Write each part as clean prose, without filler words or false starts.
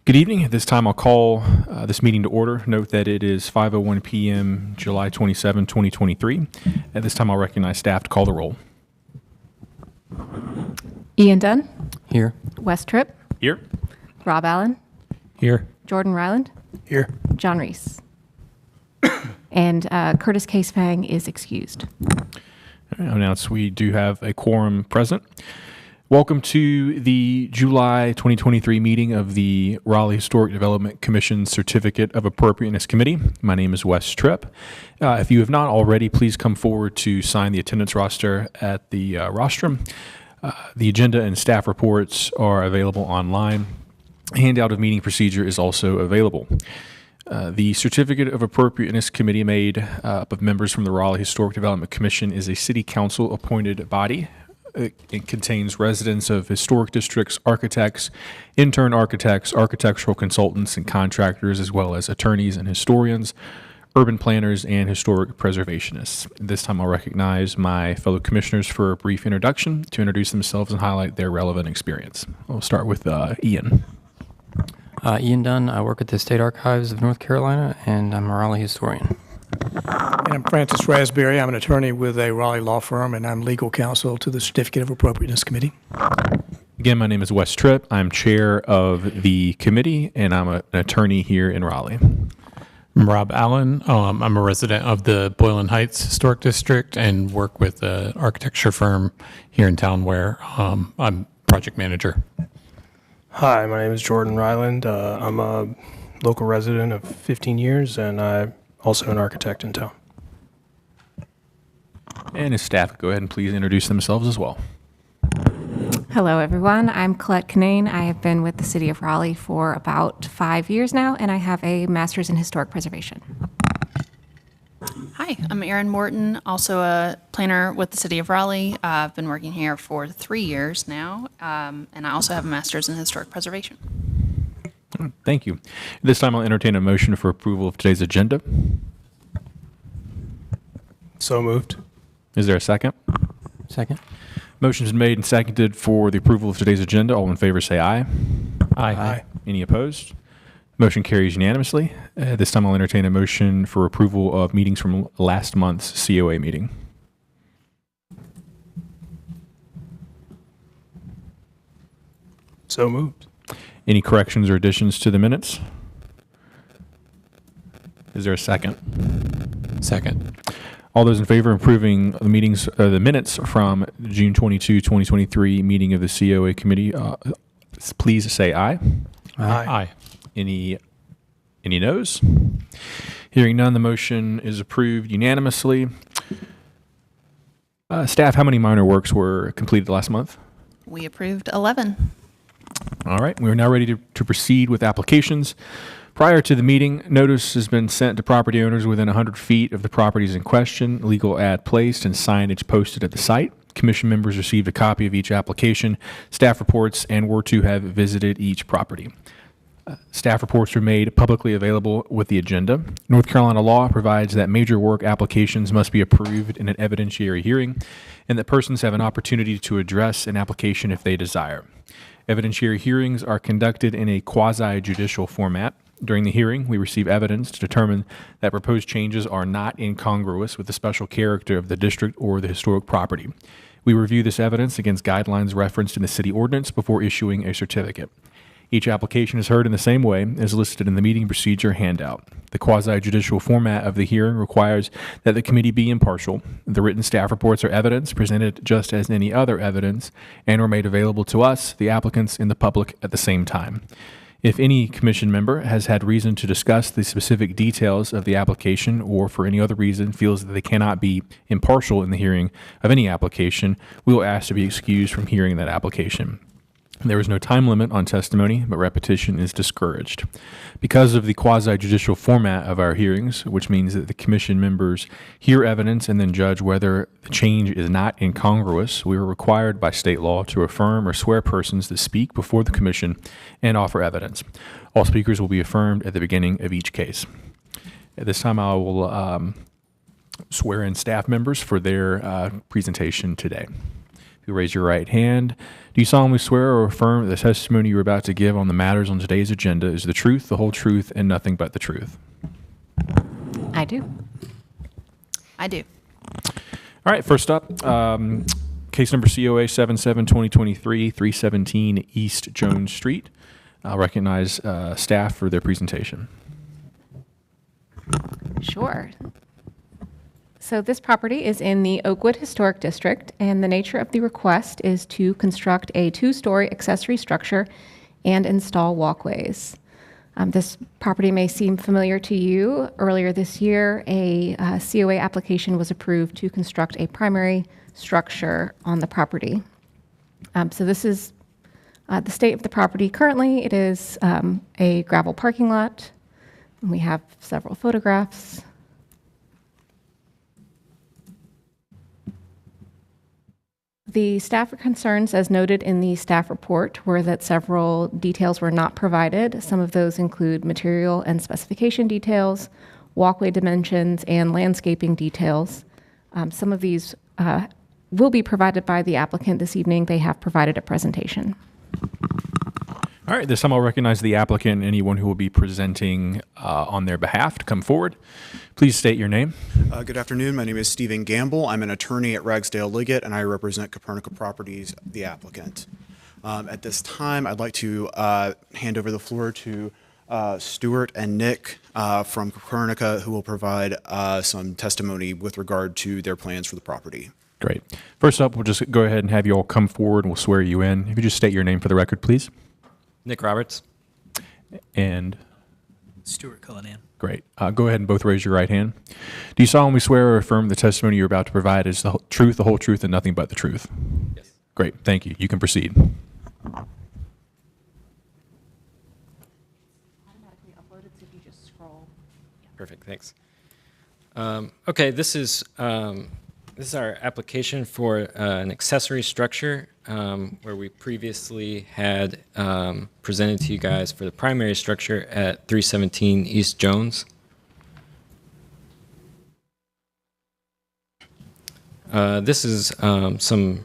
Good evening. At this time, I'll call this meeting to order. Note that it is 5:01 p.m., July 27, 2023. At this time, I'll recognize staff to call the roll. Ian Dunn. Here. Wes Tripp. Here. Rob Allen. Here. Jordan Ryland. Here. John Reese. And Curtis Casefang is excused. I announce we do have a quorum present. Welcome to the July 2023 meeting of the Raleigh Historic Development Commission Certificate of Appropriateness Committee. My name is Wes Tripp. If you have not already, please come forward to sign the attendance roster at the rostrum. The agenda and staff reports are available online. A handout of meeting procedure is also available. The Certificate of Appropriateness Committee, made up of members from the Raleigh Historic Development Commission, is a city council appointed body. It contains residents of historic districts, architects, intern architects, architectural consultants, and contractors, as well as attorneys and historians, urban planners, and historic preservationists. This time I'll recognize my fellow commissioners for a brief introduction to introduce themselves and highlight their relevant experience. I'll start with Ian. Ian Dunn. I work at the State Archives of North Carolina, and I'm a Raleigh historian. And I'm Francis Raspberry. I'm an attorney with a Raleigh law firm, and I'm legal counsel to the Certificate of Appropriateness Committee. Again, my name is Wes Tripp. I'm chair of the committee, and I'm an attorney here in Raleigh. I'm Rob Allen. I'm a resident of the Boylan Heights Historic District and work with an architecture firm here in town where I'm project manager. Hi, my name is Jordan Ryland. I'm a local resident of 15 years, and I'm also an architect in town. And his staff, go ahead and please introduce themselves as well. Hello, everyone. I'm Colette Canane. I have been with the City of Raleigh for about 5 years now, and I have a master's in historic preservation. Hi, I'm Erin Morton, also a planner with the City of Raleigh. I've been working here for 3 years now, and I also have a master's in historic preservation. Thank you. This time I'll entertain a motion for approval of today's agenda. So moved. Is there a second? Second. Motion's been made and seconded for the approval of today's agenda. All in favor say aye. Aye. Any opposed? Motion carries unanimously. This time I'll entertain a motion for approval of meetings from last month's COA meeting. So moved. Any corrections or additions to the minutes? Is there a second? Second. All those in favor of approving the minutes from June 22, 2023 meeting of the COA committee, please say aye. Aye. Any noes? Hearing none, the motion is approved unanimously. Staff, how many minor works were completed last month? We approved 11. All right, we are now ready to proceed with applications. Prior to the meeting, notice has been sent to property owners within 100 feet of the properties in question, legal ad placed, and signage posted at the site. Commission members received a copy of each application, staff reports, and were to have visited each property. Staff reports are made publicly available with the agenda. North Carolina law provides that major work applications must be approved in an evidentiary hearing, and that persons have an opportunity to address an application if they desire. Evidentiary hearings are conducted in a quasi-judicial format. During the hearing, we receive evidence to determine that proposed changes are not incongruous with the special character of the district or the historic property. We review this evidence against guidelines referenced in the city ordinance before issuing a certificate. Each application is heard in the same way as listed in the meeting procedure handout. The quasi-judicial format of the hearing requires that the committee be impartial. The written staff reports are evidence presented just as any other evidence and are made available to us, the applicants, and the public at the same time. If any commission member has had reason to discuss the specific details of the application or for any other reason feels that they cannot be impartial in the hearing of any application, we will ask to be excused from hearing that application. There is no time limit on testimony, but repetition is discouraged. Because of the quasi-judicial format of our hearings, which means that the commission members hear evidence and then judge whether the change is not incongruous, we are required by state law to affirm or swear persons that speak before the commission and offer evidence. All speakers will be affirmed at the beginning of each case. At this time, I will swear in staff members for their presentation today. You'll raise your right hand. Do you solemnly swear or affirm that the testimony you are about to give on the matters on today's agenda is the truth, the whole truth, and nothing but the truth? I do. I do. All right, first up, case number COA 77-2023, 317 East Jones Street. I'll recognize staff for their presentation. Sure. So this property is in the Oakwood Historic District, and the nature of the request is to construct a 2-story accessory structure and install walkways. This property may seem familiar to you. Earlier this year, a COA application was approved to construct a primary structure on the property. So this is the state of the property currently. It is a gravel parking lot, and we have several photographs. The staff concerns, as noted in the staff report, were that several details were not provided. Some of those include material and specification details, walkway dimensions, and landscaping details. Some of these will be provided by the applicant this evening. They have provided a presentation. All right, this time I'll recognize the applicant and anyone who will be presenting on their behalf to come forward. Please state your name. Good afternoon. My name is Stephen Gamble. I'm an attorney at Ragsdale Liggett, and I represent Copernica Properties, the applicant. At this time, I'd like to hand over the floor to Stuart and Nick from Copernica, who will provide some testimony with regard to their plans for the property. Great. First up, we'll just go ahead and have you all come forward and we'll swear you in. If you just state your name for the record, please. Nick Roberts. And Stuart Cullinan. great. Go ahead and both raise your right hand. Do you solemnly swear or affirm the testimony you're about to provide is the truth, the whole truth, and nothing but the truth? Yes. Great. Thank you. You can proceed. Automatically uploaded, so if you just scroll. Perfect. Thanks. Okay, this is our application for an accessory structure where we previously had presented to you guys for the primary structure at 317 East Jones. This is some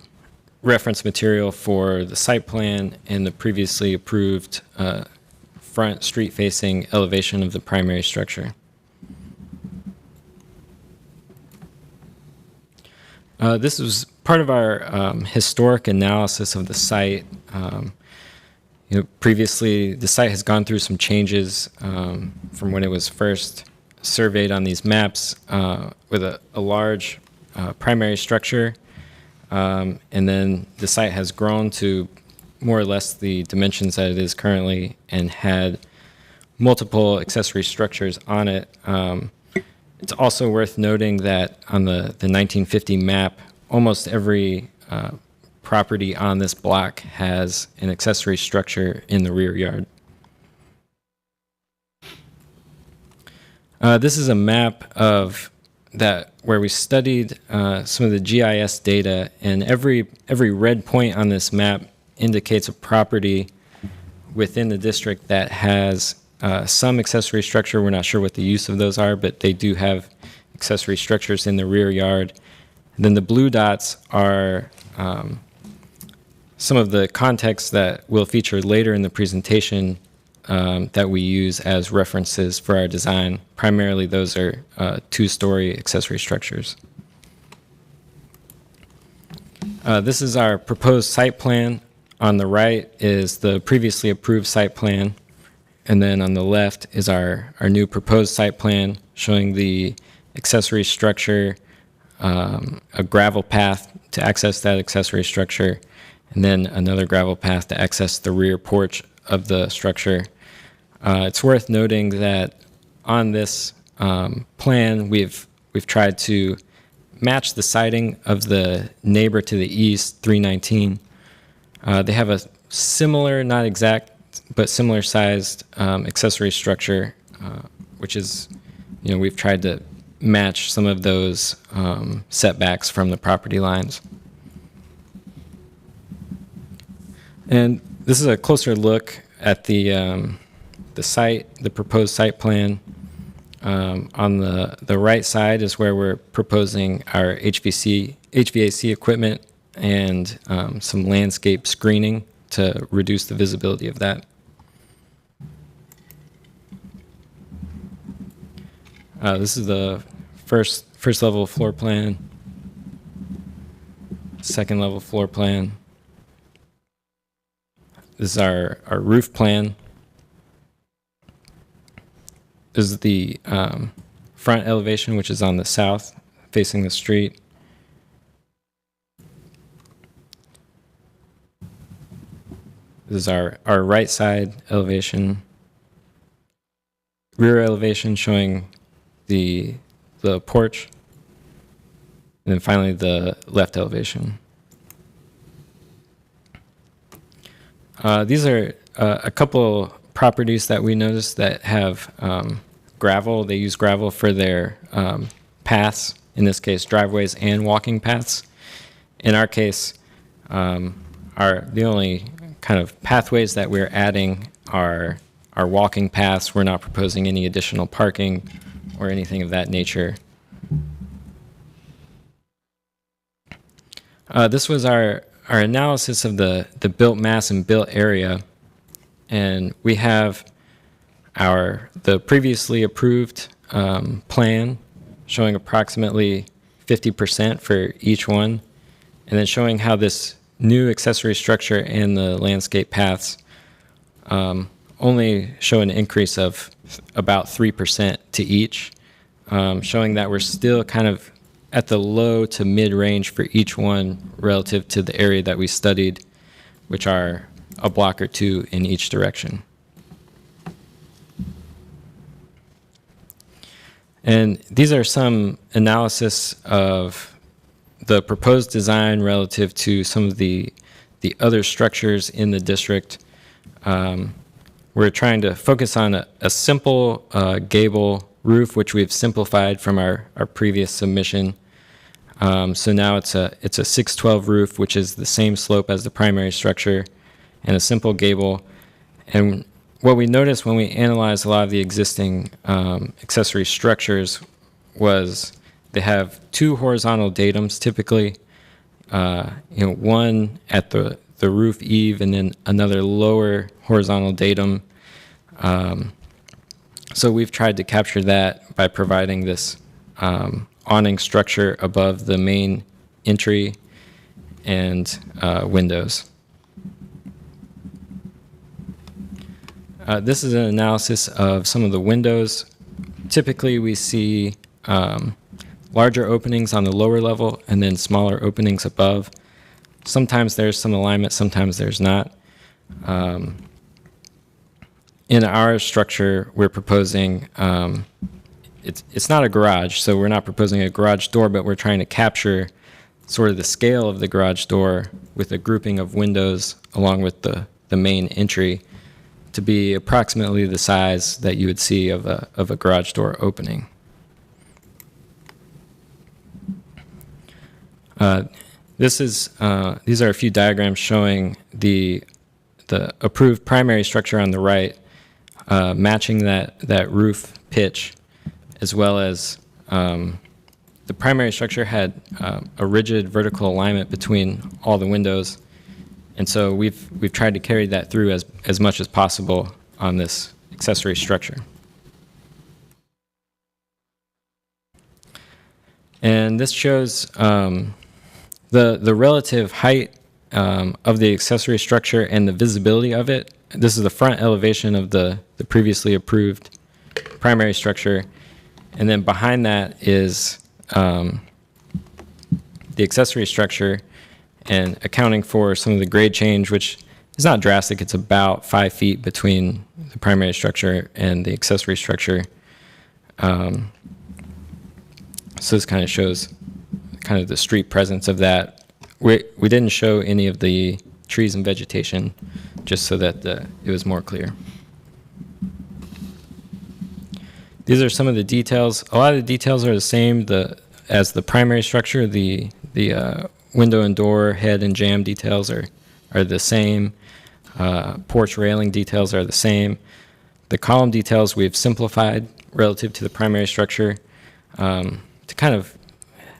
reference material for the site plan and the previously approved front street-facing elevation of the primary structure. This was part of our historic analysis of the site. Previously, the site has gone through some changes from when it was first surveyed on these maps with a large primary structure, and then the site has grown to more or less the dimensions that it is currently and had multiple accessory structures on it. It's also worth noting that on the 1950 map, almost every property on this block has an accessory structure in the rear yard. This is a map of that where we studied some of the GIS data, and every red point on this map indicates a property within the district that has some accessory structure. We're not sure what the use of those are, but they do have accessory structures in the rear yard. And then the blue dots are some of the contexts that we'll feature later in the presentation that we use as references for our design. Primarily, those are 2-story accessory structures. This is our proposed site plan. On the right is the previously approved site plan. And then on the left is our new proposed site plan showing the accessory structure, a gravel path to access that accessory structure, and then another gravel path to access the rear porch of the structure. It's worth noting that on this plan, we've tried to match the siding of the neighbor to the east, 319. They have a similar, not exact, but similar sized accessory structure, which is, we've tried to match some of those setbacks from the property lines. And this is a closer look at the site, the proposed site plan. On the right side is where we're proposing our HVAC equipment and some landscape screening to reduce the visibility of that. This is the first level floor plan, second level floor plan. This is our roof plan. This is the front elevation, which is on the south, facing the street. This is our right side elevation. Rear elevation showing the porch. And then finally the left elevation. These are a couple properties that we noticed that have gravel. They use gravel for their paths, in this case driveways and walking paths. In our case, the only kind of pathways that we're adding are walking paths. We're not proposing any additional parking or anything of that nature. This was our analysis of the built mass and built area, and we have the previously approved plan showing approximately 50% for each one, and then showing how this new accessory structure and the landscape paths only show an increase of about 3% to each, showing that we're still kind of at the low to mid-range for each one relative to the area that we studied, which are a block or two in each direction. And these are some analysis of the proposed design relative to some of the other structures in the district. We're trying to focus on a simple gable roof, which we've simplified from our previous submission. So now it's a 612 roof, which is the same slope as the primary structure, and a simple gable. And what we noticed when we analyzed a lot of the existing accessory structures was they have two horizontal datums typically, one at the roof eave and then another lower horizontal datum. So we've tried to capture that by providing this awning structure above the main entry and windows. This is an analysis of some of the windows. Typically we see larger openings on the lower level and then smaller openings above. Sometimes there's some alignment, sometimes there's not. In our structure, we're proposing, it's not a garage, so we're not proposing a garage door, but we're trying to capture sort of the scale of the garage door with a grouping of windows along with the main entry to be approximately the size that you would see of a garage door opening. These are a few diagrams showing the approved primary structure on the right, matching that roof pitch, as well as the primary structure had a rigid vertical alignment between all the windows, and so we've tried to carry that through as much as possible on this accessory structure. And this shows the relative height of the accessory structure and the visibility of it. This is the front elevation of the previously approved primary structure. And then behind that is the accessory structure, and accounting for some of the grade change, which is not drastic. It's about 5 feet between the primary structure and the accessory structure. So this kind of shows kind of the street presence of that. We didn't show any of the trees and vegetation, just so that it was more clear. These are some of the details. A lot of the details are the same as the primary structure. The window and door, head and jamb details are the same. Porch railing details are the same. The column details we've simplified relative to the primary structure to kind of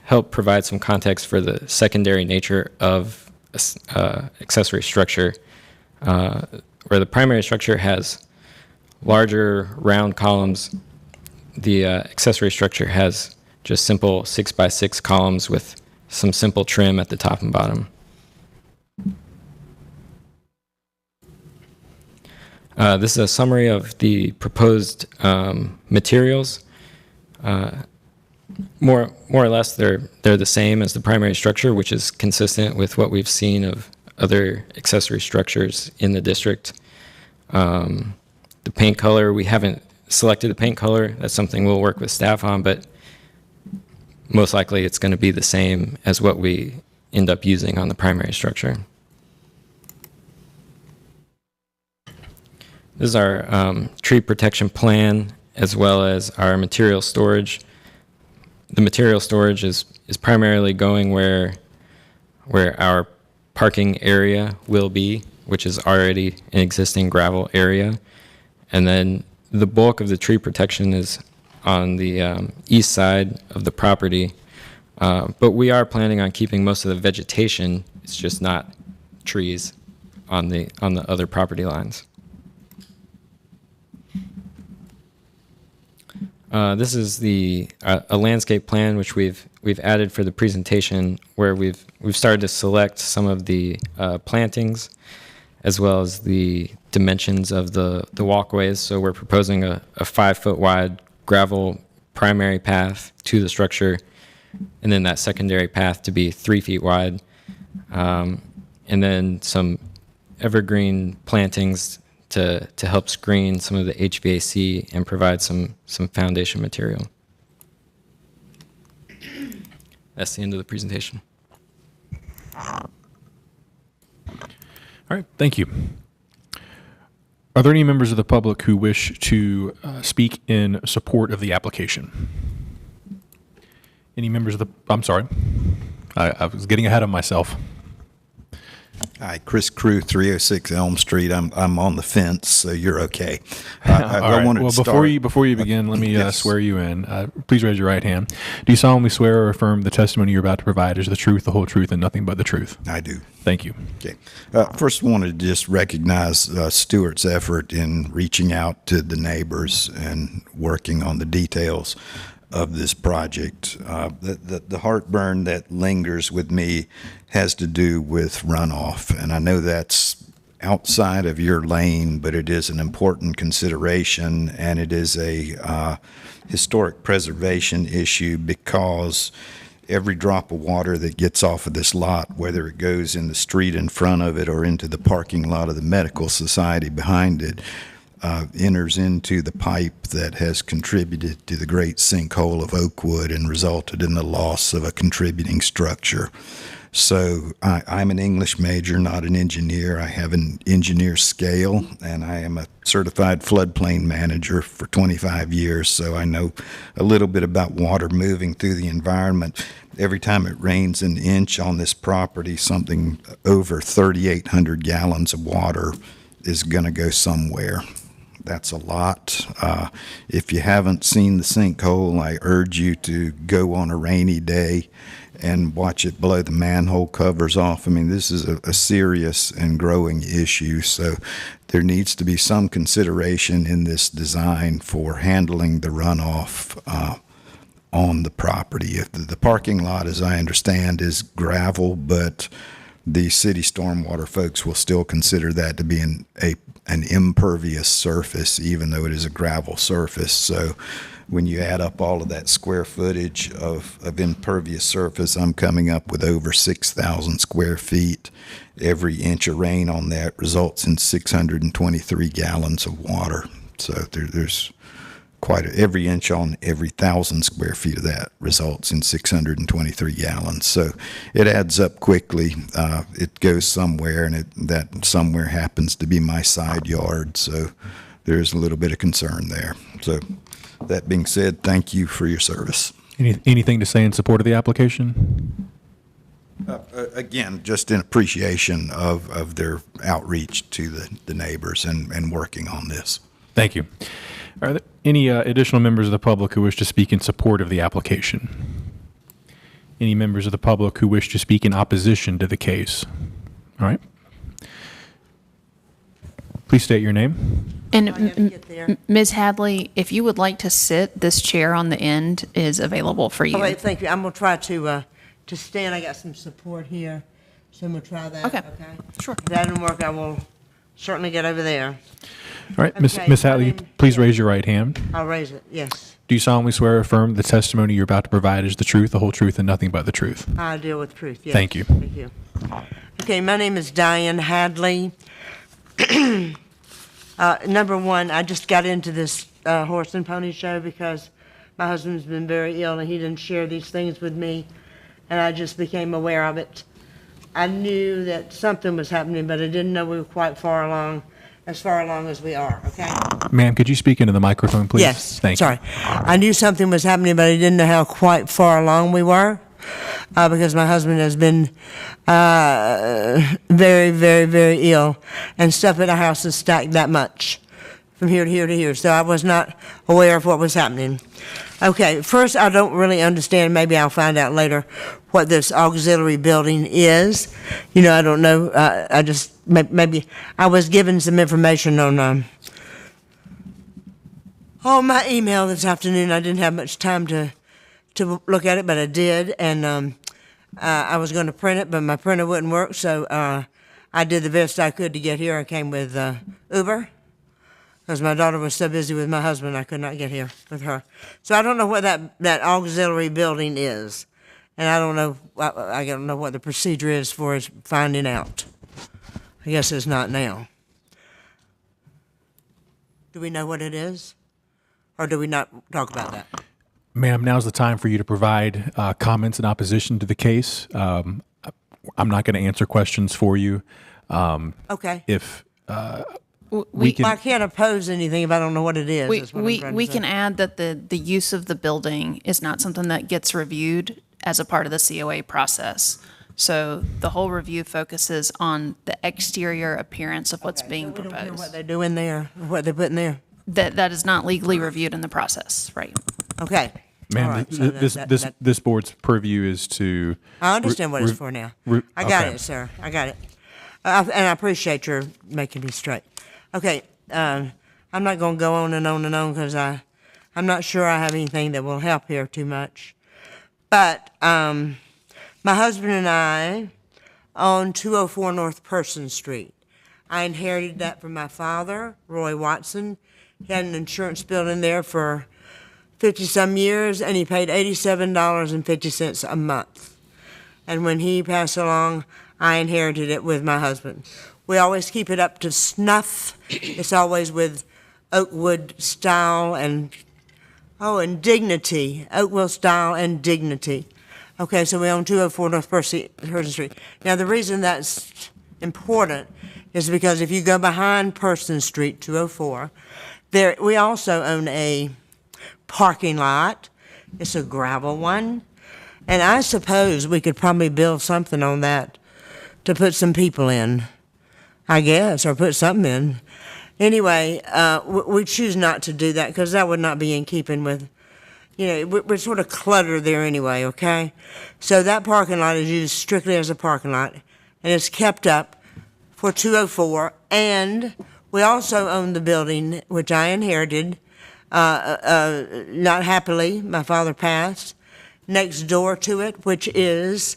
help provide some context for the secondary nature of accessory structure, where the primary structure has larger round columns, the accessory structure has just simple 6x6 columns with some simple trim at the top and bottom. This is a summary of the proposed materials. More or less, they're the same as the primary structure, which is consistent with what we've seen of other accessory structures in the district. The paint color, we haven't selected the paint color. That's something we'll work with staff on, but most likely it's going to be the same as what we end up using on the primary structure. This is our tree protection plan, as well as our material storage. The material storage is primarily going where our parking area will be, which is already an existing gravel area. And then the bulk of the tree protection is on the east side of the property. But we are planning on keeping most of the vegetation. It's just not trees on the other property lines. This is a landscape plan which we've added for the presentation, where we've started to select some of the plantings as well as the dimensions of the walkways. So we're proposing a 5-foot wide gravel primary path to the structure, and then that secondary path to be 3 feet wide, and then some evergreen plantings to help screen some of the HVAC and provide some foundation material. That's the end of the presentation. All right, thank you. Are there any members of the public who wish to speak in support of the application? Any members of the, I'm sorry, I was getting ahead of myself. Hi, Chris Crew, 306 Elm Street. I'm on the fence, so you're okay. All right. Well, before you begin, let me Yes. swear you in. Please raise your right hand. Do you solemnly swear or affirm the testimony you're about to provide is the truth, the whole truth, and nothing but the truth? I do. Thank you. Okay. First, I wanted to just recognize Stuart's effort in reaching out to the neighbors and working on the details of this project. The heartburn that lingers with me has to do with runoff, and I know that's outside of your lane, but it is an important consideration, and it is a historic preservation issue, because every drop of water that gets off of this lot, whether it goes in the street in front of it or into the parking lot of the medical society behind it, enters into the pipe that has contributed to the great sinkhole of Oakwood and resulted in the loss of a contributing structure. So I'm an English major, not an engineer. I have an engineer scale, and I am a certified floodplain manager for 25 years, so I know a little bit about water moving through the environment. Every time it rains an inch on this property, something over 3,800 gallons of water is going to go somewhere. That's a lot. If you haven't seen the sinkhole, I urge you to go on a rainy day and watch it blow the manhole covers off. I mean, this is a serious and growing issue, so there needs to be some consideration in this design for handling the runoff on the property. The parking lot, as I understand, is gravel, but the city stormwater folks will still consider that to be an impervious surface, even though it is a gravel surface. So when you add up all of that square footage of impervious surface, I'm coming up with over 6,000 square feet. Every inch of rain on that results in 623 gallons of water. So there's every inch on every 1,000 square feet of that results in 623 gallons. So it adds up quickly. It goes somewhere, and that somewhere happens to be my side yard. So there's a little bit of concern there. So that being said, thank you for your service. Anything to say in support of the application? Again, just in appreciation of their outreach to the neighbors and working on this. Thank you. Are there any additional members of the public who wish to speak in support of the application? any members of the public who wish to speak in opposition to the case. All right. Please state your name. And Ms. Hadley, if you would like to sit, this chair on the end is available for you. Oh, wait, thank you. I'm going to try to stand. I got some support here, so I'm going to try that. Okay. Sure. If that didn't work, I will certainly get over there. All right, Ms. Okay, Ms. my Hatley, name- please raise your right hand. I'll raise it, yes. Do you solemnly swear or affirm the testimony you're about to provide is the truth, the whole truth, and nothing but the truth? I deal with truth, yes. Thank you. Thank you. Okay, my name is Diane Hadley. Number one, I just got into this horse and pony show because my husband's been very ill and he didn't share these things with me, and I just became aware of it. I knew that something was happening, but I didn't know we were quite far along as we are, okay? Ma'am, could you speak into the microphone, please? Yes, Thank sorry. I knew something was happening, but I didn't know how quite far along we were, because my husband has been very, very, very ill, and stuff at the house is stacked that much, from here to here to here, so I was not aware of what was happening. Okay, first, I don't really understand, maybe I'll find out later, what this auxiliary building is. You know, I don't know, I just, maybe, I was given some information on my email this afternoon. I didn't have much time to look at it, but I did, and I was going to print it, but my printer wouldn't work, so I did the best I could to get here. I came with Uber, because my daughter was so busy with my husband, I could not get here with her. So I don't know what that auxiliary building is, and I don't know what the procedure is for finding out. I guess it's not now. Do we know what it is? Or do we not talk about that? Ma'am, now's the time for you to provide comments in opposition to the case. I'm not going to answer questions for you. Okay. If We can, I can't oppose anything if I don't know what it is. is what I'm trying to We say. can add that the use of the building is not something that gets reviewed as a part of the COA process. So the whole review focuses on the exterior appearance of what's being We don't care what proposed. they do in there, or what they put in there. That is not legally reviewed in the process, right? Okay. ma'am, All right, so this board's purview is to. I understand what it's for now. I got okay. it, sir. I got it. And I appreciate your making me straight. Okay, I'm not going to go on and on and on because I'm not sure I have anything that will help here too much. But my husband and I own 204 North Person Street. I inherited that from my father, Roy Watson. He had an insurance building there for 50-some years, and he paid $87.50 a month. And when he passed along, I inherited it with my husband. We always keep it up to snuff. It's always with Oakwood style and dignity. Oakwood style and dignity. Okay, so we own 204 North Person Street. Now, the reason that's important is because if you go behind Person Street, 204, we also own a parking lot. It's a gravel one. And I suppose we could probably build something on that to put some people in, I guess, or put something in. Anyway, we choose not to do that because that would not be in keeping with, we're sort of cluttered there anyway, okay? So that parking lot is used strictly as a parking lot, and it's kept up for 204, and we also own the building, which I inherited, not happily, my father passed, next door to it, which is,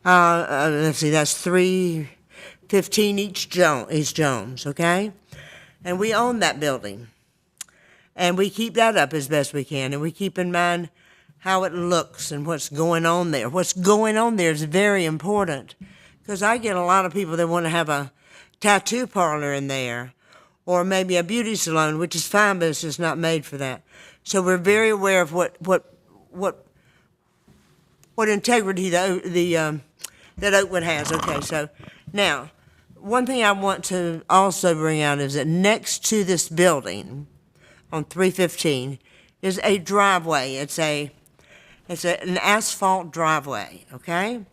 let's see, that's 315 East Jones, okay? And we own that building. And we keep that up as best we can, and we keep in mind how it looks and what's going on there. What's going on there is very important, because I get a lot of people that want to have a tattoo parlor in there, or maybe a beauty salon, which is fine, but it's just not made for that. So we're very aware of what integrity that Oakwood has. Okay, so now, one thing I want to also bring out is that next to this building on 315 is a driveway. It's an asphalt driveway, okay?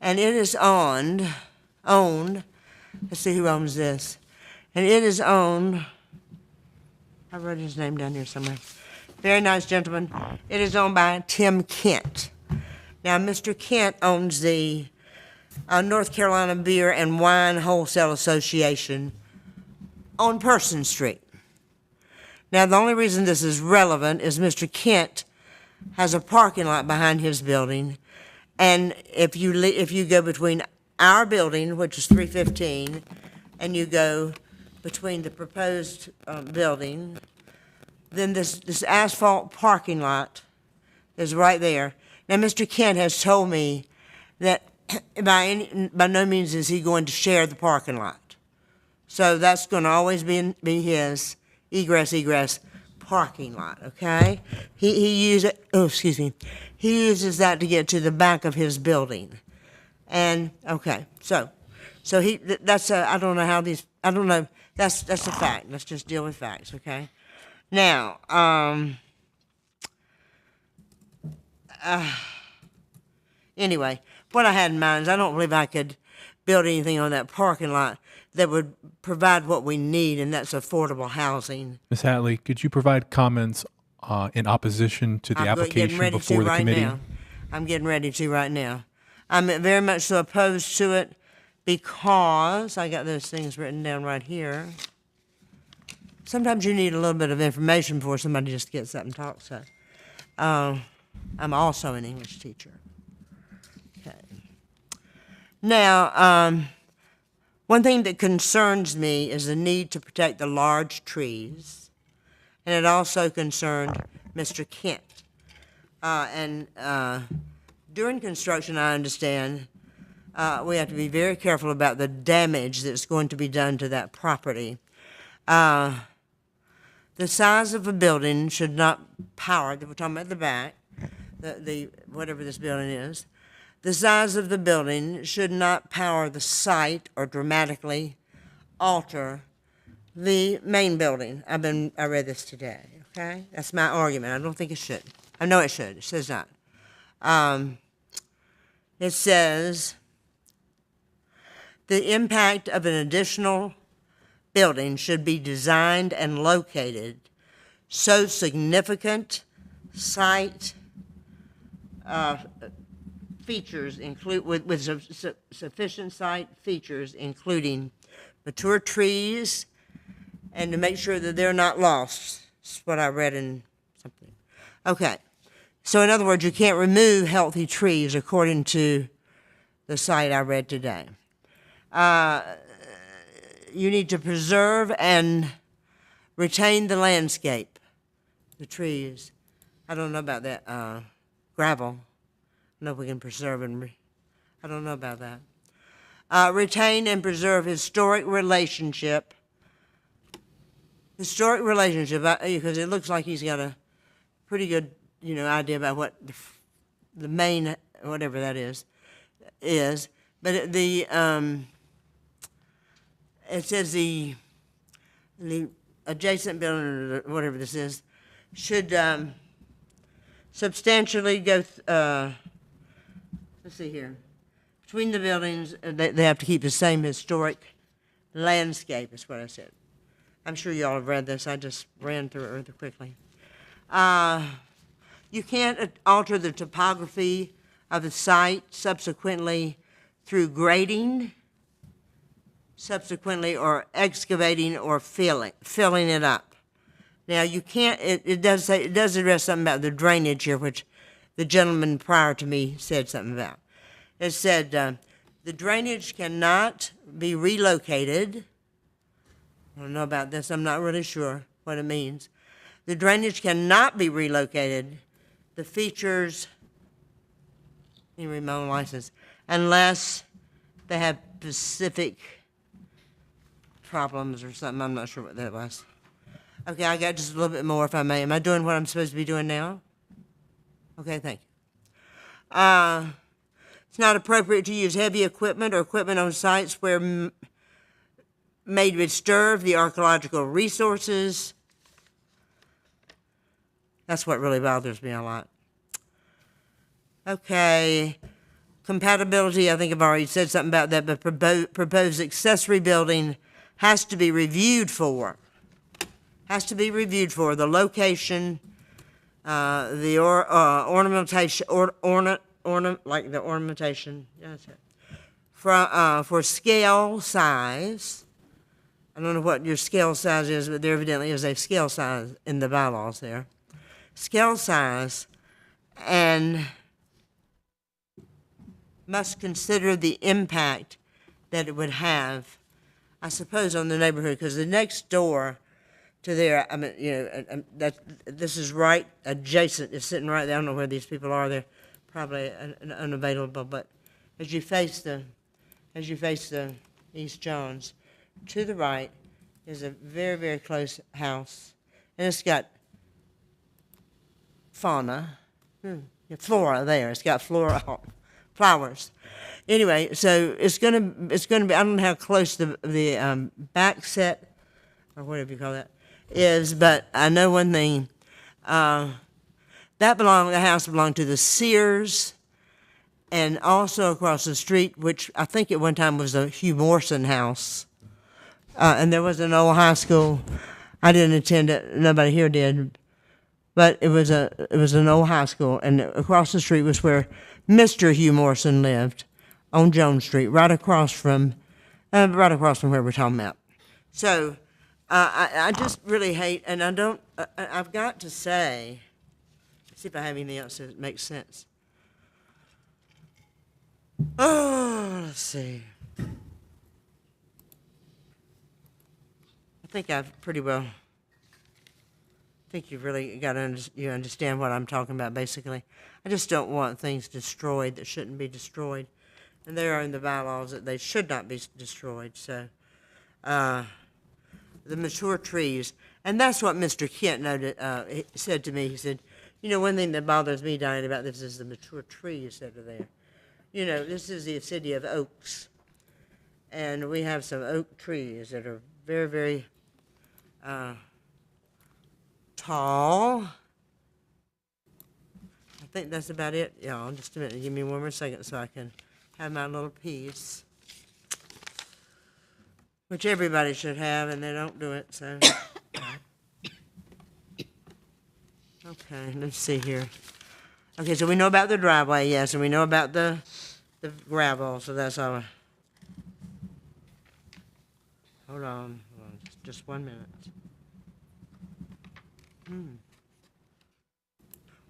And it is owned, let's see who owns this. And it is owned, I wrote his name down here somewhere. Very nice gentleman. It is owned by Tim Kent. Now, Mr. Kent owns the North Carolina Beer and Wine Wholesale Association on Person Street. Now, the only reason this is relevant is Mr. Kent has a parking lot behind his building, and if you go between our building, which is 315, and you go between the proposed building, then this asphalt parking lot is right there. Now, Mr. Kent has told me that by no means is he going to share the parking lot. So that's going to always be his egress parking lot, okay? He uses that to get to the back of his building. And, okay, so that's I don't know, that's a fact. Let's just deal with facts, okay? Now, anyway, what I had in mind is I don't believe I could build anything on that parking lot that would provide what we need, and that's affordable housing. Ms. Hatley, could you provide comments in opposition to the application before the committee? I'm getting ready to right now. I'm very much so opposed to it because I got those things written down right here. Sometimes you need a little bit of information before somebody just gets up and talks. So, I'm also an English teacher. Okay. Now, one thing that concerns me is the need to protect the large trees, and it also concerned Mr. Kent. During construction, I understand, we have to be very careful about the damage that's going to be done to that property. The size of a building should not power, we're talking about the back, the whatever this building is, the size of the building should not power the site or dramatically alter the main building. I read this today, okay? That's my argument. I don't think it should. I know it should. It says not. It says the impact of an additional building should be designed and located so significant site features with sufficient site features, including mature trees, and to make sure that they're not lost. That's what I read in something. Okay. So in other words, you can't remove healthy trees according to the site I read today. You need to preserve and retain the landscape, the trees. I don't know about that gravel. I know if we can preserve and I don't know about that. Retain and preserve historic relationship. Historic relationship, because it looks like he's got a pretty good, idea about what the main, whatever that is. But it says the adjacent building, or whatever this is, should substantially go, let's see here, between the buildings, they have to keep the same historic landscape, is what I said. I'm sure you all have read this. I just ran through it rather quickly. You can't alter the topography of the site subsequently through grading, subsequently, or excavating or filling it up. Now, you can't, it does address something about the drainage here, which the gentleman prior to me said something about. It said, the drainage cannot be relocated. I don't know about this. I'm not really sure what it means. The drainage cannot be relocated. The features, let me read my own license, unless they have specific problems or something. I'm not sure what that was. Okay, I got just a little bit more, if I may. Am I doing what I'm supposed to be doing now? Okay, thank you. It's not appropriate to use heavy equipment or equipment on sites where may disturb the archaeological resources. That's what really bothers me a lot. Okay, compatibility, I think I've already said something about that, but proposed accessory building has to be reviewed for. Has to be reviewed for the location, the ornamentation, like the ornamentation, yes, for scale size. I don't know what your scale size is, but there evidently is a scale size in the bylaws there. Scale size, and must consider the impact that it would have, I suppose, on the neighborhood, because the next door to there, I mean, this is right adjacent, it's sitting right there. I don't know where these people are. They're probably unavailable, but as you face the East Johns, to the right is a very, very close house, and it's got flora there. It's got flowers. Anyway, so it's gonna be. I don't know how close the back set or whatever you call that is, but I know one thing. The house belonged to the Sears, and also across the street, which I think at one time was a Hugh Morrison house. And there was an old high school. I didn't attend it. Nobody here did. But it was an old high school, and across the street was where Mr. Hugh Morrison lived, on Jones Street, right across from where we're talking about. So I just really hate, and I've got to say, see if I have anything else that makes sense. Oh, let's see. I think I've pretty well. I think you've really got to you understand what I'm talking about, basically. I just don't want things destroyed that shouldn't be destroyed. And they are in the bylaws that they should not be destroyed. So the mature trees, and that's what Mr. Kent noted, he said to me. He said, one thing that bothers me, Diane, about this is the mature trees that are there. This is the city of oaks, and we have some oak trees that are very, very tall. I think that's about it, y'all. Just a minute. Give me one more second so I can have my little piece, which everybody should have, and they don't do it, so. Okay, let's see here. Okay, so we know about the driveway, yes, and we know about the gravel, so that's all. Hold on, just 1 minute.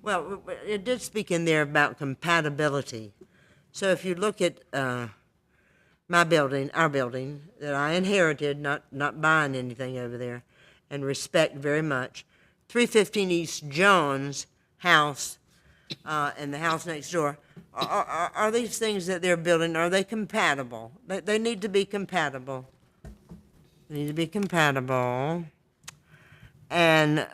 Well, it did speak in there about compatibility. So if you look at our building that I inherited, not buying anything over there, and respect very much, 315 East Jones house and the house next door, are these things that they're building, are they compatible? They need to be compatible. They need to be compatible. And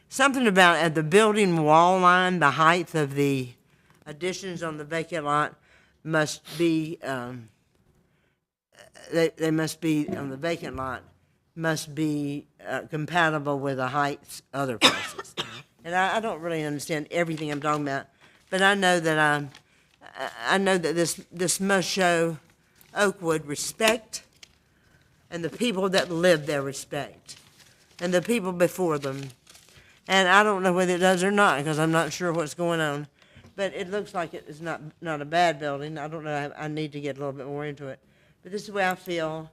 something about at the building wall line, the height of the additions on the vacant lot must be, they must be, on the vacant lot, must be compatible with the heights other places. And I don't really understand everything I'm talking about, but I know that this must show Oakwood respect, and the people that live there respect, and the people before them. And I don't know whether it does or not, because I'm not sure what's going on. But it looks like it is not a bad building. I don't know, I need to get a little bit more into it. But this is the way I feel,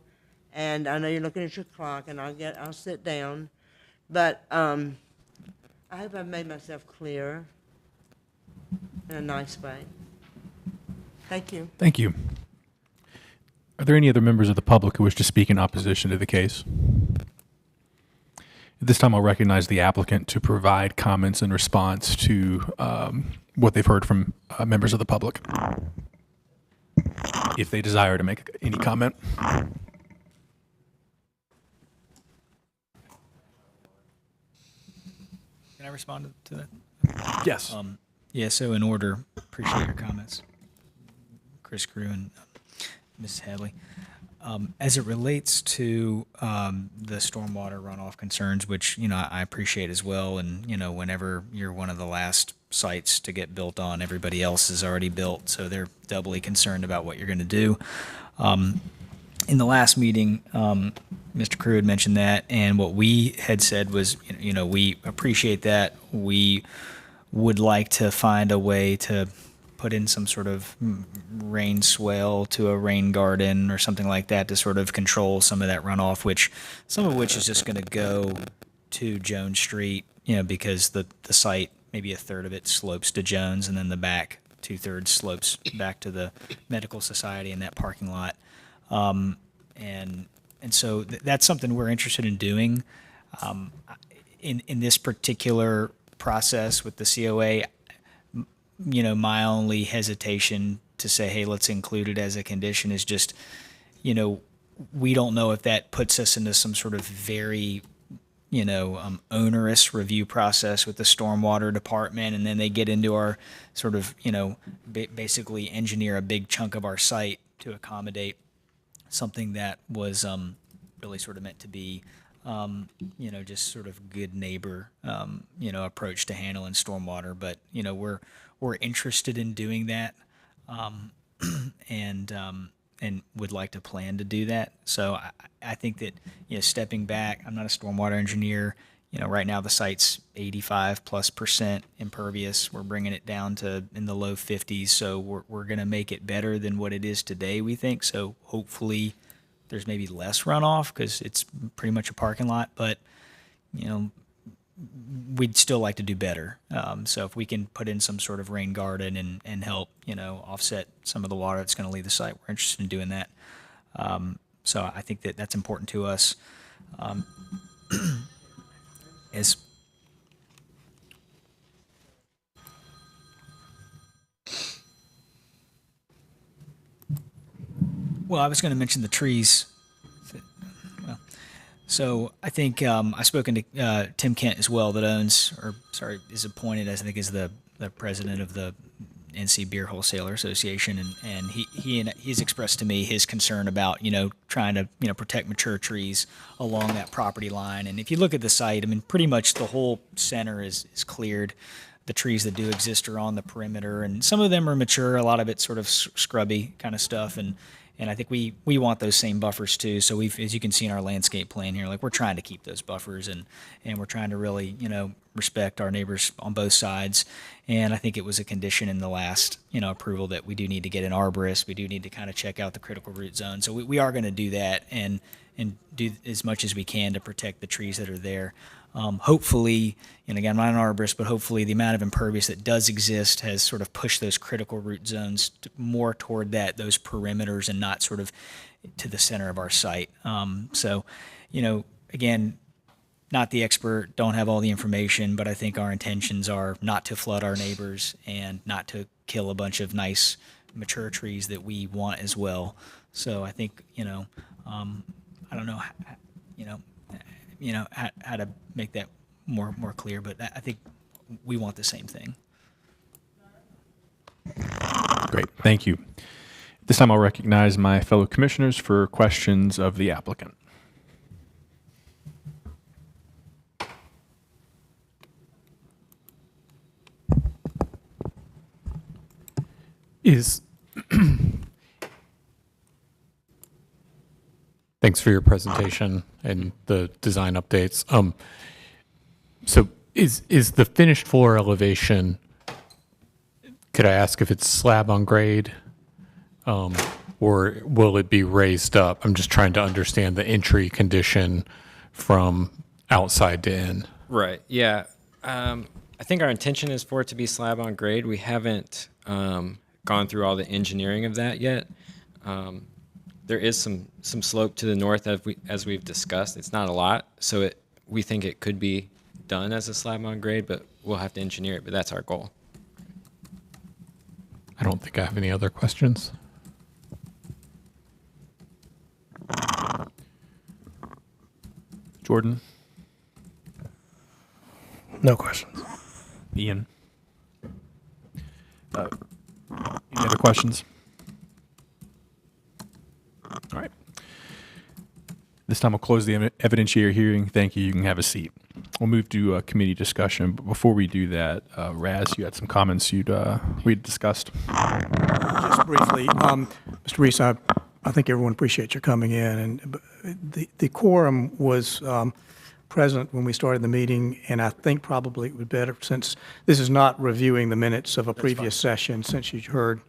and I know you're looking at your clock, and I'll sit down. But I hope I've made myself clear in a nice way. Thank you. Thank you. Are there any other members of the public who wish to speak in opposition to the case? At this time, I'll recognize the applicant to provide comments in response to what they've heard from members of the public, if they desire to make any comment. Can I respond to that? Yes. Yeah, so in order, appreciate your comments, Chris Crew and Ms. Hadley. As it relates to the stormwater runoff concerns, which, I appreciate as well, and, whenever you're one of the last sites to get built on, everybody else is already built, so they're doubly concerned about what you're going to do. In the last meeting, Mr. Crew had mentioned that, and what we had said was, we appreciate that. We would like to find a way to put in some sort of rain swale to a rain garden or something like that to sort of control some of that runoff, some of which is just going to go to Jones Street, because the site, maybe a third of it slopes to Jones, and then the back 2/3 slopes back to the Medical Society in that parking lot. And so that's something we're interested in doing. In this particular process with the COA, my only hesitation to say, hey, let's include it as a condition is just, we don't know if that puts us into some sort of very, onerous review process with the stormwater department, and then they get into our sort of, basically engineer a big chunk of our site to accommodate something that was really sort of meant to be, just sort of good neighbor, approach to handling stormwater. But, we're interested in doing that, and would like to plan to do that. So I think that, stepping back, I'm not a stormwater engineer. Right now the site's 85+% impervious. We're bringing it down to in the low 50s. So we're going to make it better than what it is today, we think. So hopefully there's maybe less runoff because it's pretty much a parking lot, but, we'd still like to do better. So if we can put in some sort of rain garden and help, offset some of the water that's going to leave the site, we're interested in doing that. So I think that that's important to us. Well, I was going to mention the trees. So I think I've spoken to Tim Kent as well, that is appointed, I think, as the president of the NC Beer Wholesaler Association, and he's expressed to me his concern about trying to protect mature trees along that property line. And if you look at the site, I mean, pretty much the whole center is cleared. The trees that do exist are on the perimeter, and some of them are mature. A lot of it's sort of scrubby kind of stuff, and I think we want those same buffers too. So as you can see in our landscape plan here, we're trying to keep those buffers, and we're trying to really, respect our neighbors on both sides. And I think it was a condition in the last, approval that we do need to get an arborist. We do need to kind of check out the critical root zone. So we are going to do that and do as much as we can to protect the trees that are there. Hopefully, and again, I'm not an arborist, but hopefully the amount of impervious that does exist has sort of pushed those critical root zones more toward those perimeters and not sort of to the center of our site. So, again, not the expert, don't have all the information, but I think our intentions are not to flood our neighbors and not to kill a bunch of nice mature trees that we want as well. So I think, I don't know, how to make that more clear, but I think we want the same thing. Great, thank you. This time I'll recognize my fellow commissioners for questions of the applicant. Thanks for your presentation and the design updates. So is the finished floor elevation, could I ask if it's slab on grade, or will it be raised up? I'm just trying to understand the entry condition from outside to in. Right, yeah. I think our intention is for it to be slab on grade. We haven't gone through all the engineering of that yet. There is some slope to the north as we've discussed. It's not a lot, so we think it could be done as a slab on grade, but we'll have to engineer it, but that's our goal. I don't think I have any other questions. Jordan? No questions. Ian? Any other questions? All right. This time I'll close the evidentiary hearing. Thank you. You can have a seat. We'll move to committee discussion. But before we do that, Raz, you had some comments we'd discussed. Just briefly, Mr. Reese, I think everyone appreciates your coming in, and the quorum was present when we started the meeting, and I think probably it would be better, since this is not reviewing the minutes of a previous session, since you heard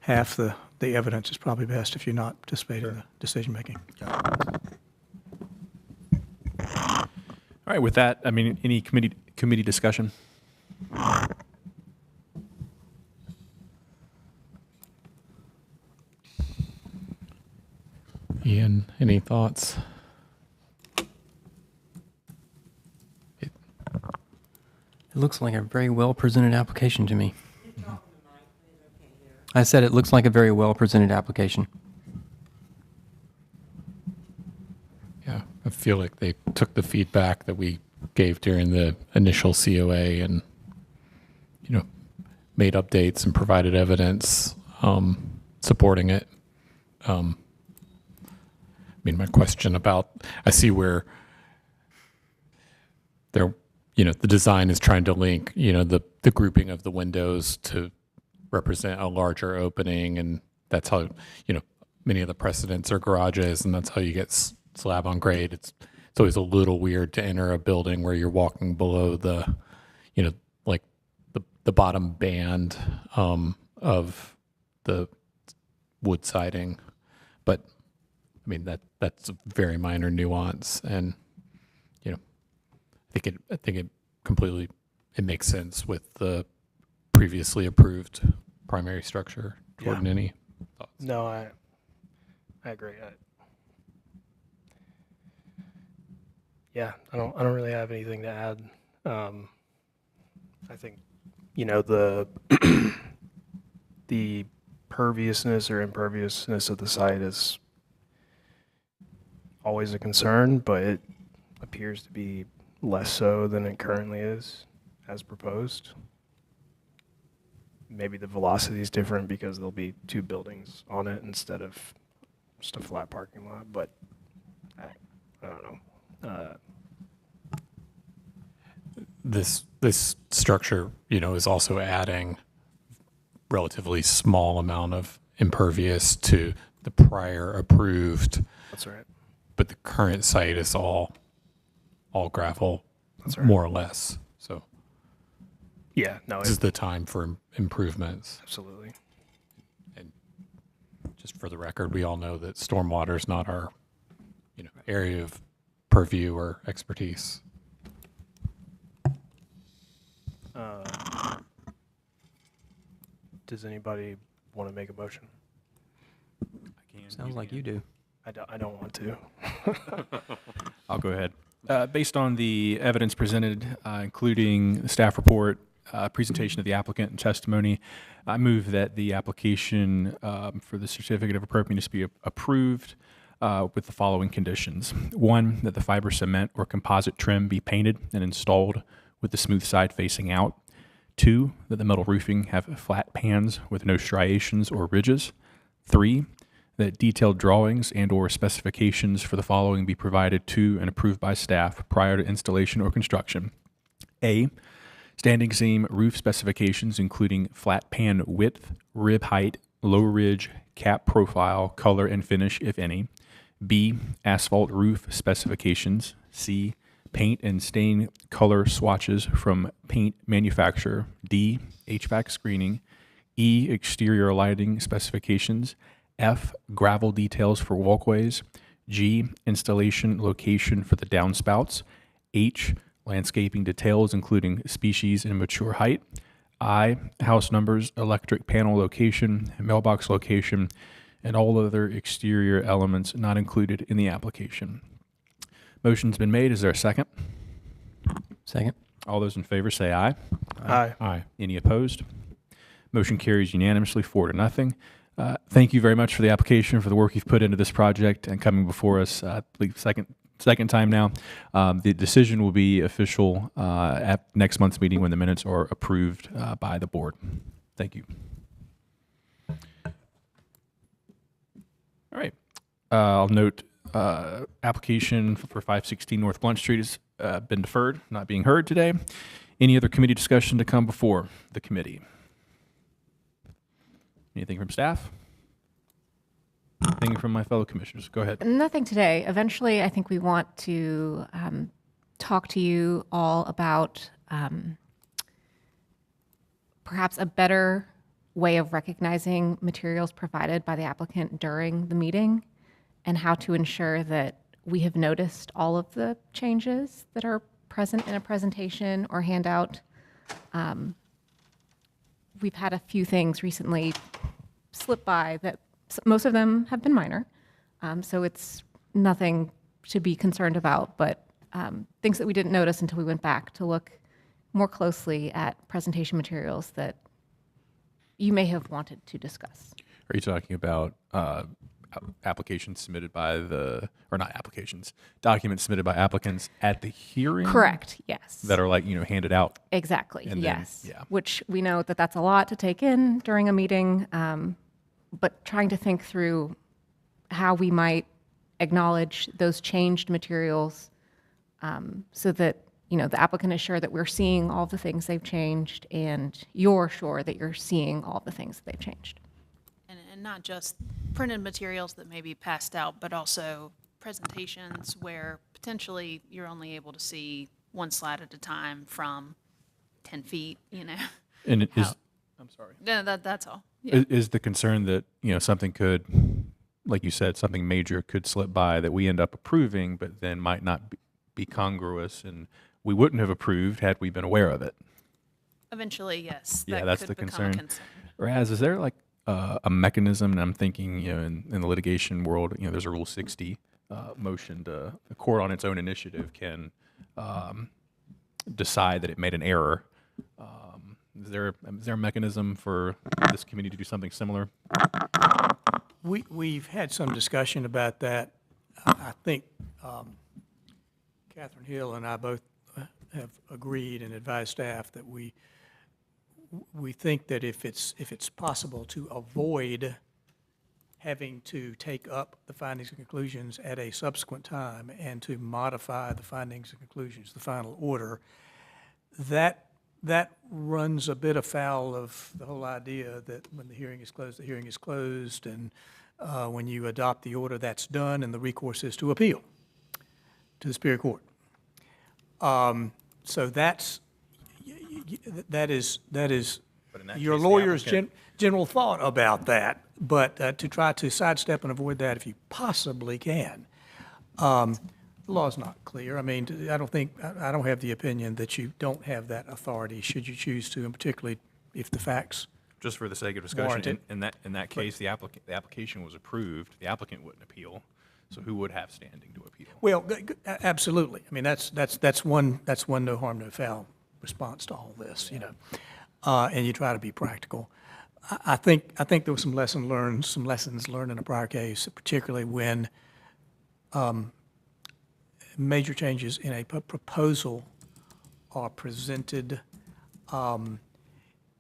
half the evidence, it's probably best if you're not participating in the decision-making. All right, with that, I mean, any committee discussion? Ian, any thoughts? It looks like a very well-presented application to me. I said it looks like a very well-presented application. Yeah, I feel like they took the feedback that we gave during the initial COA and, made updates and provided evidence supporting it. I mean, my question about, I see where they're, the design is trying to link, the grouping of the windows to represent a larger opening, and that's how, many of the precedents are garages, and that's how you get slab on grade. It's always a little weird to enter a building where you're walking below the, like the bottom band of the wood siding, but I mean that's a very minor nuance, and I think it completely makes sense with the previously approved primary structure. Jordan, any thoughts? No, I agree. Yeah, I don't really have anything to add. I think the the perviousness or imperviousness of the site is always a concern, but it appears to be less so than it currently is as proposed. Maybe the velocity is different because there'll be two buildings on it instead of just a flat parking lot, but I don't know. This structure, is also adding relatively small amount of impervious to the prior approved. That's right. But the current site is all gravel, That's right. more or less. So Yeah, no, this is the time for improvements. absolutely. And just for the record, we all know that stormwater is not our, area of purview or expertise. Does anybody want to make a motion? Sounds like you do. I don't want to. I'll go ahead. Based on the evidence presented, including the staff report, presentation of the applicant and testimony, I move that the application for the certificate of appropriateness be approved with the following conditions. One, that the fiber cement or composite trim be painted and installed with the smooth side facing out. Two, that the metal roofing have flat pans with no striations or ridges. Three, that detailed drawings and or specifications for the following be provided to and approved by staff prior to installation or construction. A, standing seam roof specifications including flat pan width, rib height, low ridge, cap profile, color and finish, if any. B, asphalt roof specifications. C, paint and stain color swatches from paint manufacturer. D, HVAC screening. E, exterior lighting specifications. F, gravel details for walkways. G, installation location for the downspouts. H, landscaping details including species and mature height. I, house numbers, electric panel location, mailbox location, and all other exterior elements not included in the application. Motion's been made. Is there a second? Second. All those in favor say aye. Aye. Aye. Any opposed? Motion carries unanimously 4-0. Thank you very much for the application, for the work you've put into this project and coming before us, I believe second time now. The decision will be official at next month's meeting when the minutes are approved by the board. Thank you. All right. I'll note application for 516 North Blunt Street has been deferred, not being heard today. Any other committee discussion to come before the committee? Anything from staff? Anything from my fellow commissioners? Go ahead. Nothing today. Eventually, I think we want to talk to you all about perhaps a better way of recognizing materials provided by the applicant during the meeting and how to ensure that we have noticed all of the changes that are present in a presentation or handout. We've had a few things recently slip by that most of them have been minor. So it's nothing to be concerned about, but things that we didn't notice until we went back to look more closely at presentation materials that you may have wanted to discuss. Are you talking about applications submitted by or not applications, documents submitted by applicants at the hearing? Correct, yes. That are handed out? Exactly, And then- yes. yeah. Which we know that that's a lot to take in during a meeting, but trying to think through how we might acknowledge those changed materials so that the applicant is sure that we're seeing all the things they've changed and you're sure that you're seeing all the things that they've changed. And not just printed materials that may be passed out, but also presentations where potentially you're only able to see one slide at a time from 10 feet, And it is, I'm sorry. No, that's all. Yeah. is the concern that, something could, like you said, something major could slip by that we end up approving, but then might not be congruous and we wouldn't have approved had we been aware of it? Eventually, yes. Yeah, that that's could the become a concern. Raz, is there a mechanism, and I'm thinking, in the litigation world, there's a Rule 60 motion to the court on its own initiative can decide that it made an error. Is there a mechanism for this committee to do something similar? We've had some discussion about that. I think Catherine Hill and I both have agreed and advised staff that we think that if it's possible to avoid having to take up the findings and conclusions at a subsequent time and to modify the findings and conclusions, the final order, that runs a bit afoul of the whole idea that when the hearing is closed, and when you adopt the order, that's done, and the recourse is to appeal to the Superior Court. So that is your lawyer's general thought about that. But to try to sidestep and avoid that if you possibly can, the law is not clear. I mean, I don't have the opinion that you don't have that authority should you choose to, and particularly if the facts. Just for the sake of discussion, Warranted. in that case, the application was approved. The applicant wouldn't appeal, so who would have standing to appeal? Well, absolutely. I mean, that's one no harm, no foul response to all this, and you try to be practical. I think there was some lessons learned in a prior case, particularly when major changes in a proposal are presented.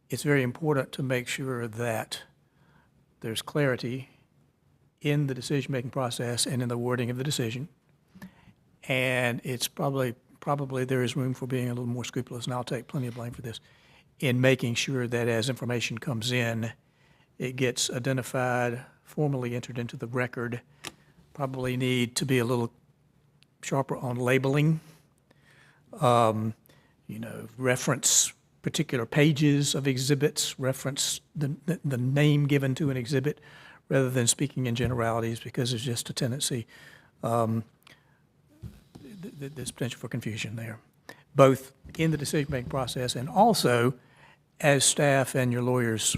It's very important to make sure that there's clarity in the decision-making process and in the wording of the decision. And it's probably there is room for being a little more scrupulous, and I'll take plenty of blame for this, in making sure that as information comes in, it gets identified, formally entered into the record. Probably need to be a little sharper on labeling, reference particular pages of exhibits, reference the name given to an exhibit, rather than speaking in generalities, because there's just a tendency, there's potential for confusion there, both in the decision-making process and also as staff and your lawyers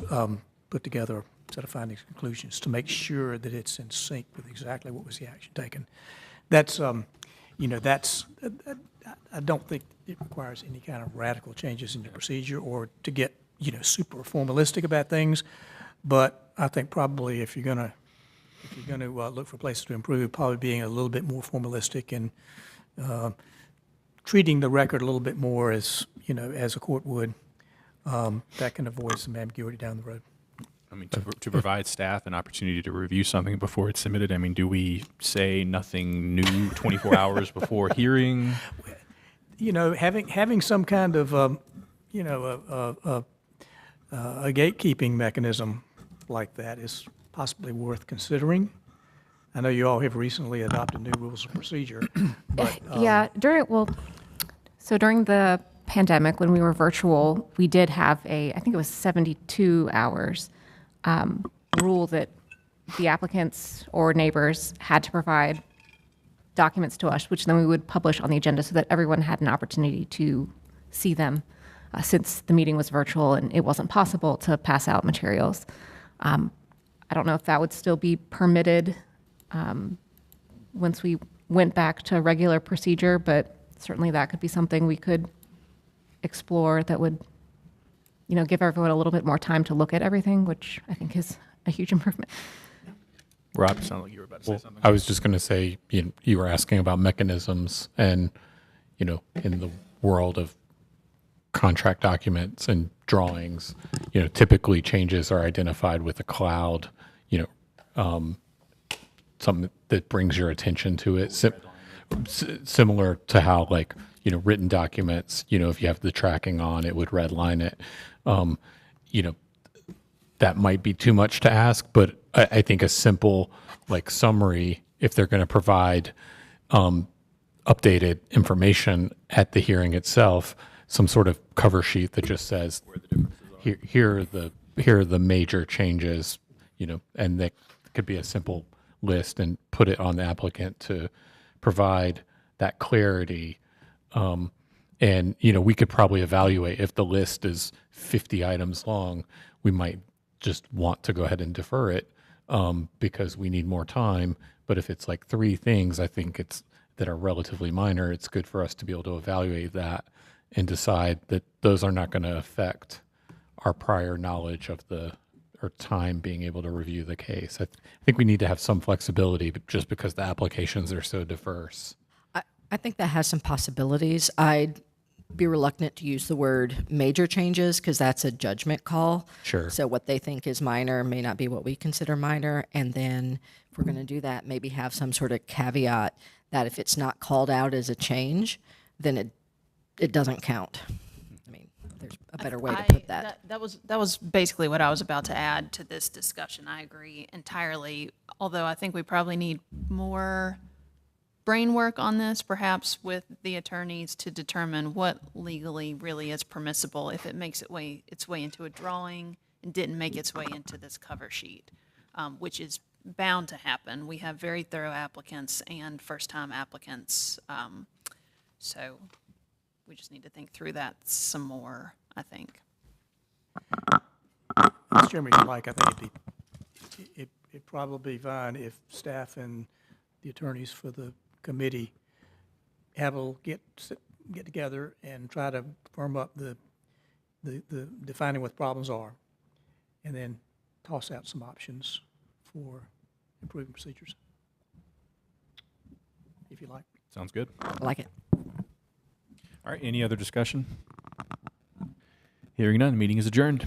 put together a set of findings and conclusions to make sure that it's in sync with exactly what was the action taken. That's, I don't think it requires any kind of radical changes in your procedure or to get, super formalistic about things. But I think probably if you're gonna look for places to improve, probably being a little bit more formalistic and treating the record a little bit more as a court would, that can avoid some ambiguity down the road. I mean, to provide staff an opportunity to review something before it's submitted, I mean, do we say nothing new 24 hours before hearing? Having some kind of, a gatekeeping mechanism like that is possibly worth considering. I know you all have recently adopted new rules of procedure, but. So during the pandemic, when we were virtual, we did have I think it was 72 hours rule that the applicants or neighbors had to provide documents to us, which then we would publish on the agenda so that everyone had an opportunity to see them, since the meeting was virtual and it wasn't possible to pass out materials. I don't know if that would still be permitted once we went back to regular procedure, but certainly that could be something we could explore that would, give everyone a little bit more time to look at everything, which I think is a huge improvement. Rob, it sounded like you were about to say Well, something. I was just going to say, you were asking about mechanisms, and in the world of contract documents and drawings, typically changes are identified with a cloud, something that brings your attention to it. Similar to how, like, written documents, if you have the tracking on, it would redline it. That might be too much to ask, but I think a simple, like, summary, if they're going to provide updated information at the hearing itself, some sort of cover sheet that just says, here are the major changes, and that could be a simple list, and put it on the applicant to provide that clarity. And we could probably evaluate if the list is 50 items long, we might just want to go ahead and defer it because we need more time. But if it's like 3 things, I think that are relatively minor, it's good for us to be able to evaluate that and decide that those are not going to affect our prior knowledge of or time being able to review the case. I think we need to have some flexibility, but just because the applications are so diverse. I think that has some possibilities. I'd be reluctant to use the word major changes because that's a judgment call. Sure. So what they think is minor may not be what we consider minor. And then if we're going to do that, maybe have some sort of caveat that if it's not called out as a change, then it doesn't count. I mean, there's a better way to put that. That was basically what I was about to add to this discussion. I agree entirely, although I think we probably need more brain work on this, perhaps with the attorneys, to determine what legally really is permissible if it makes its way into a drawing and didn't make its way into this cover sheet, which is bound to happen. We have very thorough applicants and first-time applicants, so we just need to think through that some more, I think. Mr. Chairman, if you like, I think it'd probably be fine if staff and the attorneys for the committee get together and try to firm up the defining what the problems are, and then toss out some options for improving procedures, if you like. Sounds good. I like it. All right, any other discussion? Hearing none, meeting is adjourned.